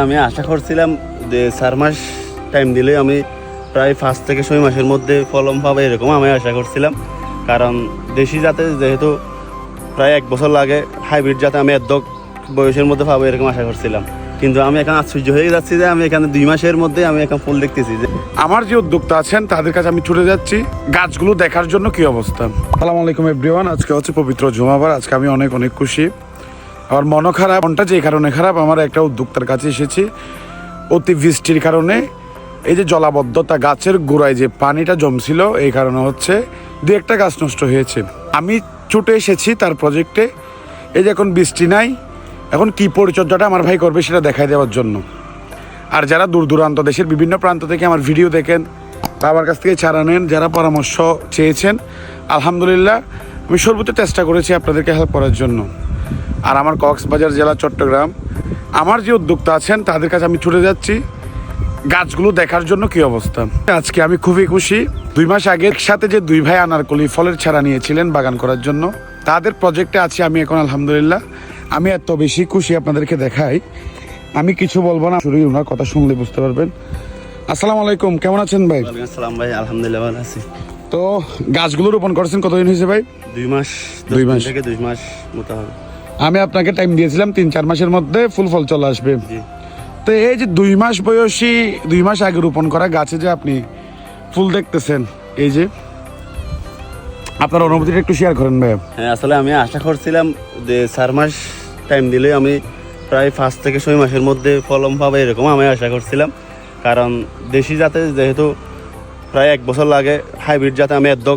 আমি আশা করছিলাম যে 4 মাস টাইম দিলে আমি প্রায় 5 থেকে 6 মাসের মধ্যে ফলন পাবো, এরকম আমি আশা করছিলাম। কারণ দেশি জাতে যেহেতু প্রায় 1 বছর লাগে, হাইব্রিড জাতে আমি এত বয়সের মধ্যে পাবো এরকম আশা করছিলাম। কিন্তু আমি এখন আশ্চর্য হয়ে যাচ্ছি যে আমি এখানে 2 মাসের মধ্যে আমি এখন ফুল দেখতেছি। যে আমার যে উদ্যোক্তা আছেন তাদের কাছে আমি ছুটে যাচ্ছি গাছগুলো দেখার জন্য কি অবস্থা। আসসালামু আলাইকুম এভরিওয়ান, আজকে হচ্ছে পবিত্র জুমাবার। আজকে আমি অনেক খুশি। আমার মনও খারাপ। মনটা যে কারণে খারাপ, আমার একটা উদ্যোক্তার কাছে এসেছি। অতি বৃষ্টির কারণে এই যে জলাবদ্ধতা, গাছের গোড়ায় যে পানিটা জমছিল, এই কারণে হচ্ছে 2-1টা গাছ নষ্ট হয়েছে। আমি ছুটে এসেছি তার প্রজেক্টে। এই যে এখন বৃষ্টি নাই, এখন কি পরিচর্যাটা আমার ভাই করবে সেটা দেখাই দেওয়ার জন্য। আর যারা দূর দূরান্ত দেশের বিভিন্ন প্রান্ত থেকে আমার ভিডিও দেখেন বা আমার কাছ থেকে চারা নেন, যারা পরামর্শ চেয়েছেন, আলহামদুলিল্লাহ আমি সর্বোচ্চ চেষ্টা করেছি আপনাদেরকে হেল্প করার জন্য। আর আমার কক্সবাজার জেলা চট্টগ্রাম, আমার যে উদ্যোক্তা আছেন তাদের কাছে আমি ছুটে যাচ্ছি গাছগুলো দেখার জন্য কি অবস্থা। আজকে আমি খুবই খুশি। 2 মাস আগে একসাথে যে 2 ভাই আনারকলি ফলের চারা নিয়েছিলেন বাগান করার জন্য, তাদের প্রজেক্টে আছি আমি এখন। আলহামদুলিল্লাহ আমি এত বেশি খুশি, আপনাদেরকে দেখাই। আমি কিছু বলবো না, শুধু ওনার কথা শুনলে বুঝতে পারবেন। আসসালামু আলাইকুম, কেমন আছেন ভাই? ওয়ালাইকুম আসসালাম ভাই, আলহামদুলিল্লাহ ভালো আছি। তো গাছগুলো রোপণ করেছেন কতদিন হয়েছে ভাই? 2 মাস 2 মাস থেকে 2 মাস মতো হবে। আমি আপনাকে টাইম দিয়েছিলাম 3-4 মাসের মধ্যে ফুল ফল চলে আসবে। জি। তো এই যে 2 মাস বয়সী, 2 মাস আগে রোপণ করা গাছে যে আপনি ফুল দেখতেছেন, এই যে আপনার অনুভূতিটা একটু শেয়ার করেন ভাই। হ্যাঁ, আসলে আমি আশা করছিলাম যে 4 মাস টাইম দিলে আমি প্রায় 5 থেকে 6 মাসের মধ্যে ফলন পাবো, এরকম আমি আশা করছিলাম। কারণ দেশি জাতে যেহেতু প্রায় 1 বছর লাগে, হাইব্রিড জাতে আমি এত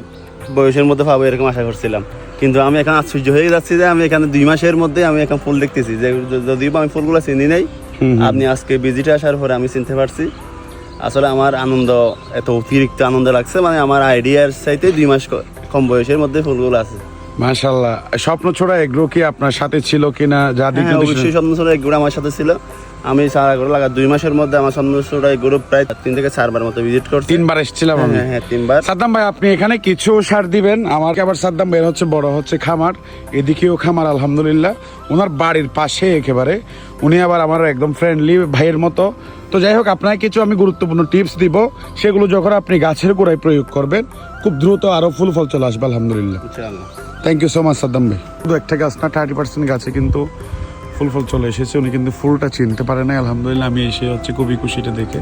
বয়সের মধ্যে পাবো এরকম আশা করছিলাম। কিন্তু আমি এখন আশ্চর্য হয়ে যাচ্ছি যে আমি এখানে 2 মাসের মধ্যে আমি এখন ফুল দেখতেছি। যে যদিও আমি ফুলগুলো চিনি নাই, আপনি আজকে ভিজিটে আসার পরে আমি চিনতে পারছি। আসলে আমার আনন্দ, এত অতিরিক্ত আনন্দ লাগছে, মানে আমার আইডিয়ার চাইতে 2 মাস কম বয়সের মধ্যে ফুলগুলো আছে। মাশাআল্লাহ। স্বপ্ন ছোড়া এগ্রো কি আপনার সাথে ছিল কিনা? হ্যাঁ, অবশ্যই স্বপ্ন ছোড়া এগুলো আমার সাথে ছিল। আমি সারা করে লাগা 2 মাসের মধ্যে আমার স্বপ্ন ছোড়া এগুলো প্রায় 3 থেকে 4 বার মতো ভিজিট করছি। 3 বার এসেছিলাম আমি। হ্যাঁ, 3 বার। সাদ্দাম ভাই, আপনি এখানে কিছু সার দিবেন আমাকে। আবার সাদ্দাম ভাই হচ্ছে বড় হচ্ছে খামার, এদিকেও খামার। আলহামদুলিল্লাহ ওনার বাড়ির পাশে একেবারে। উনি আবার আমার একদম ফ্রেন্ডলি ভাইয়ের মতো। তো যাই হোক, আপনাকে কিছু আমি গুরুত্বপূর্ণ টিপস দিব, সেগুলো যখন আপনি গাছের গোড়ায় প্রয়োগ করবেন খুব দ্রুত আরো ফুল ফল চলে আসবে আলহামদুলিল্লাহ। ইনশাআল্লাহ। Thank you so much Saddam ভাই। শুধু একটা গাছ না, 30% গাছে কিন্তু ফুল ফল চলে এসেছে। উনি কিন্তু ফুলটা চিনতে পারে না। আলহামদুলিল্লাহ আমি এসে হচ্ছে খুবই খুশি এটা দেখে।